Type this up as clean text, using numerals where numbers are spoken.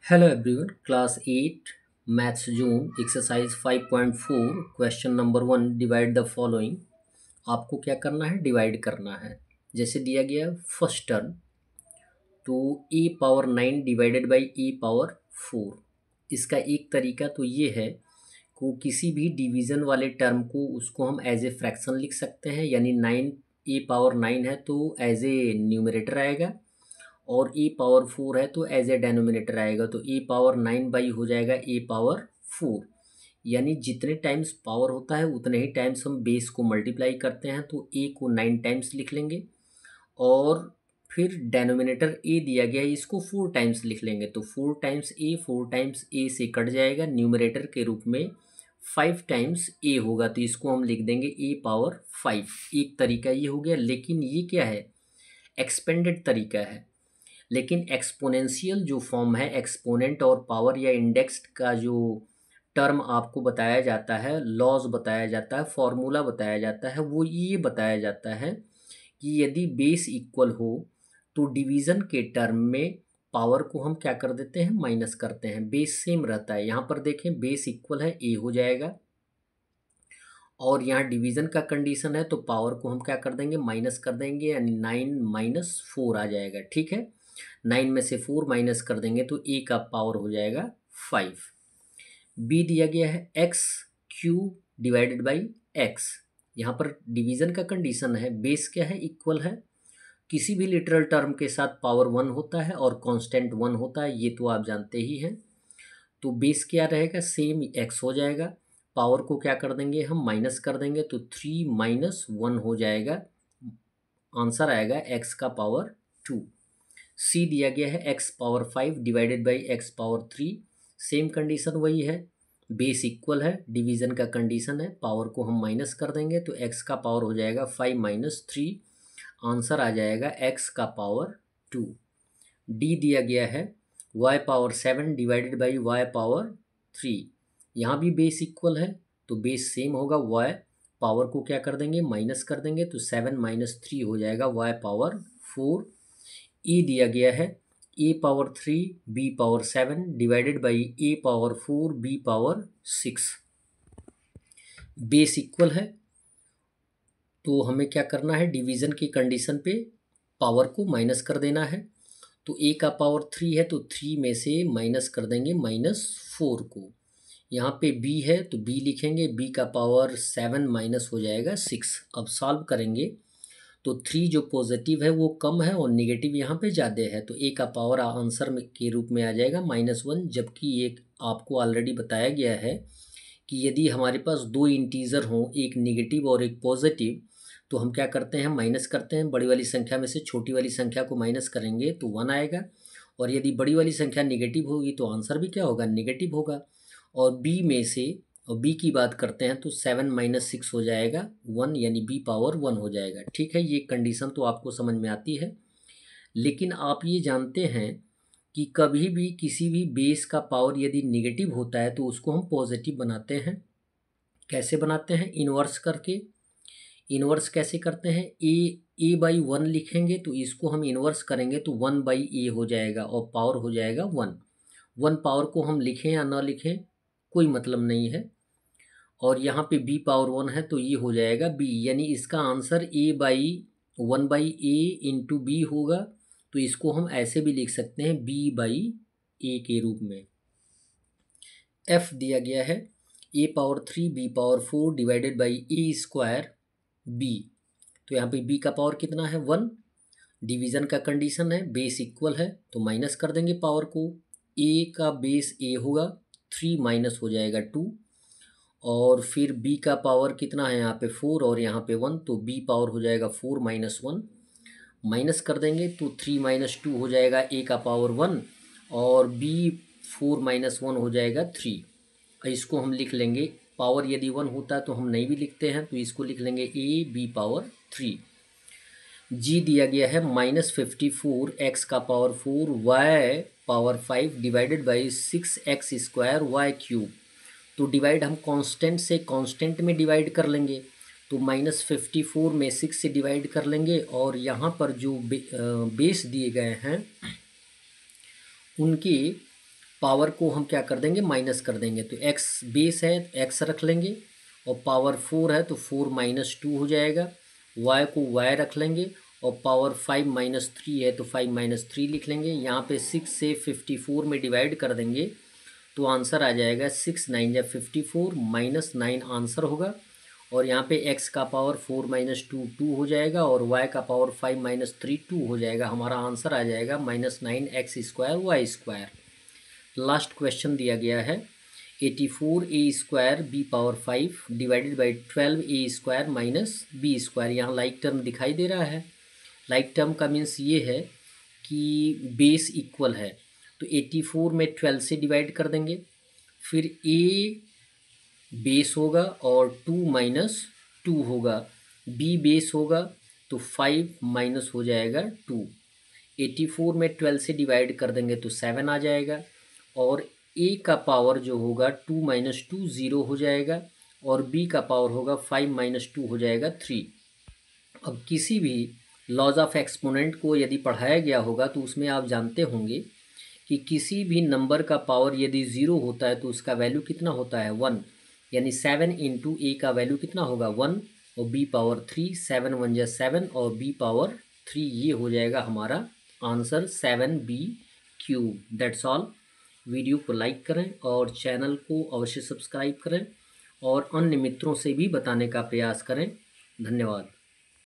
Hello everyone, class 8 maths Zoom exercise 5.4 question number 1 divide the following. आपको क्या करना है, डिवाइड करना है। जैसे दिया गया फर्स्ट टर्म तो a power 9 divided by a power 4। इसका एक तरीका तो ये है को किसी भी डिवीज़न वाले टर्म को उसको हम एज ए फ्रैक्शन लिख सकते हैं, यानी 9 ए पावर 9 है तो एज ए न्यूमरेटर आएगा और ए पावर 4 है तो एज ए डेनोमिनेटर आएगा। तो ए पावर 9 बाई हो जाएगा ए पावर 4, यानी जितने टाइम्स पावर होता है उतने ही टाइम्स हम बेस को मल्टीप्लाई करते हैं। तो ए को 9 टाइम्स लिख लेंगे और फिर डेनोमिनेटर ए दिया गया है इसको 4 टाइम्स लिख लेंगे। तो 4 टाइम्स ए से कट जाएगा, न्यूमरेटर के रूप में 5 टाइम्स ए होगा तो इसको हम लिख देंगे ए पावर 5। एक तरीका ये हो गया, लेकिन ये क्या है, एक्सपेंडेड तरीका है। लेकिन एक्सपोनेंशियल जो फॉर्म है, एक्सपोनेंट और पावर या इंडेक्स का जो टर्म आपको बताया जाता है, लॉज बताया जाता है, फॉर्मूला बताया जाता है, वो ये बताया जाता है कि यदि बेस इक्वल हो तो डिवीज़न के टर्म में पावर को हम क्या कर देते हैं, माइनस करते हैं। बेस सेम रहता है। यहाँ पर देखें बेस इक्वल है, ए हो जाएगा और यहाँ डिवीज़न का कंडीशन है तो पावर को हम क्या कर देंगे, माइनस कर देंगे, यानी 9 माइनस 4 आ जाएगा। ठीक है, 9 में से 4 माइनस कर देंगे तो ए का पावर हो जाएगा 5। बी दिया गया है x Q divided by x. यहाँ पर डिवीज़न का कंडीशन है, बेस क्या है, इक्वल है। किसी भी लिटरल टर्म के साथ पावर 1 होता है और कांस्टेंट 1 होता है, ये तो आप जानते ही हैं। तो बेस क्या रहेगा, सेम एक्स हो जाएगा। पावर को क्या कर देंगे, हम माइनस कर देंगे तो 3 माइनस 1 हो जाएगा। आंसर आएगा एक्स का पावर 2। सी दिया गया है x power 5 divided by x power 3। Same condition वही है, बेस इक्वल है, डिवीज़न का कंडीशन है, पावर को हम माइनस कर देंगे तो एक्स का पावर हो जाएगा 5 माइनस 3। आंसर आ जाएगा एक्स का पावर 2। डी दिया गया है Y power 7 divided by Y power 3। यहाँ भी बेस इक्वल है तो बेस सेम होगा, वाई पावर को क्या कर देंगे, माइनस कर देंगे तो 7 माइनस 3 हो जाएगा वाई पावर 4। ई दिया गया है a power 3 b power 7 divided by a power 4 b power 6। Base equal है तो हमें क्या करना है, डिवीज़न की कंडीशन पे पावर को माइनस कर देना है। तो ए का पावर 3 है तो 3 में से माइनस कर देंगे -4 को। यहाँ पे बी है तो बी लिखेंगे, बी का पावर 7 माइनस हो जाएगा 6। अब सॉल्व करेंगे तो 3 जो पॉजिटिव है वो कम है और नेगेटिव यहाँ पे ज़्यादा है तो ए का पावर आंसर में के रूप में आ जाएगा -1। जबकि एक आपको ऑलरेडी बताया गया है कि यदि हमारे पास दो इंटीजर हों, एक नेगेटिव और एक पॉजिटिव, तो हम क्या करते हैं, माइनस करते हैं। बड़ी वाली संख्या में से छोटी वाली संख्या को माइनस करेंगे तो 1 आएगा और यदि बड़ी वाली संख्या नेगेटिव होगी तो आंसर भी क्या होगा, नेगेटिव होगा। और बी में से और बी की बात करते हैं तो 7 माइनस 6 हो जाएगा 1, यानी बी पावर 1 हो जाएगा। ठीक है, ये कंडीशन तो आपको समझ में आती है। लेकिन आप ये जानते हैं कि कभी भी किसी भी बेस का पावर यदि निगेटिव होता है तो उसको हम पॉजिटिव बनाते हैं। कैसे बनाते हैं, इन्वर्स करके। इन्वर्स कैसे करते हैं, ए बाई 1 लिखेंगे तो इसको हम इन्वर्स करेंगे तो 1 बाई ए हो जाएगा और पावर हो जाएगा 1। 1 पावर को हम लिखें या ना लिखें कोई मतलब नहीं है। और यहाँ पे बी पावर 1 है तो ये हो जाएगा बी, यानी इसका answer A by 1 by A into B होगा। तो इसको हम ऐसे भी लिख सकते हैं बी बाई ए के रूप में। एफ दिया गया है a power 3 b power 4 divided by a square b. तो यहाँ पे बी का पावर कितना है, 1। डिवीज़न का कंडीशन है, बेस इक्वल है तो माइनस कर देंगे पावर को। ए का बेस ए होगा, 3 माइनस हो जाएगा 2। और फिर बी का पावर कितना है, यहाँ पे 4 और यहाँ पे 1, तो बी पावर हो जाएगा 4 माइनस 1। माइनस कर देंगे तो 3 माइनस 2 हो जाएगा ए का पावर 1 और बी 4 माइनस 1 हो जाएगा 3। इसको हम लिख लेंगे, पावर यदि 1 होता है तो हम नहीं भी लिखते हैं तो इसको लिख लेंगे ए बी पावर 3। जी दिया गया है -54 एक्स का power 4 Y power 5 divided by 6x square Y cube. तो डिवाइड हम कांस्टेंट से कांस्टेंट में डिवाइड कर लेंगे तो -54 में 6 से डिवाइड कर लेंगे और यहाँ पर जो बेस दिए गए हैं उनके पावर को हम क्या कर देंगे, माइनस कर देंगे। तो x बेस है, x रख लेंगे, और पावर 4 है तो 4 माइनस 2 हो जाएगा। y को y रख लेंगे, और पावर 5 माइनस 3 है तो 5 माइनस 3 लिख लेंगे। यहाँ पे 6 से 54 में डिवाइड कर देंगे तो आंसर आ जाएगा 6 9 या 54 माइनस 9 आंसर होगा। और यहाँ पे x का पावर 4 माइनस 2 2 हो जाएगा, और y का पावर 5 माइनस 3 2 हो जाएगा। हमारा आंसर आ जाएगा -9x² y²। लास्ट क्वेश्चन दिया गया है 84a² b power 5 divided by 12a² minus b²। यहाँ लाइक टर्म दिखाई दे रहा है। लाइक टर्म का मीन्स ये है कि बेस इक्वल है, तो 84 में 12 से डिवाइड कर देंगे, फिर a बेस होगा और 2 माइनस 2 होगा, b बेस होगा तो 5 माइनस हो जाएगा 2। 84 में 12 से डिवाइड कर देंगे तो 7 आ जाएगा, और a का पावर जो होगा 2 माइनस 2 0 हो जाएगा, और b का पावर होगा 5 माइनस 2 हो जाएगा 3। अब किसी भी लॉज ऑफ एक्सपोनेंट को यदि पढ़ाया गया होगा तो उसमें आप जानते होंगे कि किसी भी नंबर का पावर यदि 0 होता है तो उसका वैल्यू कितना होता है 1, यानी 7 इंटू ए का वैल्यू कितना होगा 1, और b पावर 3, 7 1 जा 7 और b पावर 3, ये हो जाएगा हमारा answer 7b³। That's all. Video को लाइक करें और चैनल को अवश्य सब्सक्राइब करें, और अन्य मित्रों से भी बताने का प्रयास करें। धन्यवाद।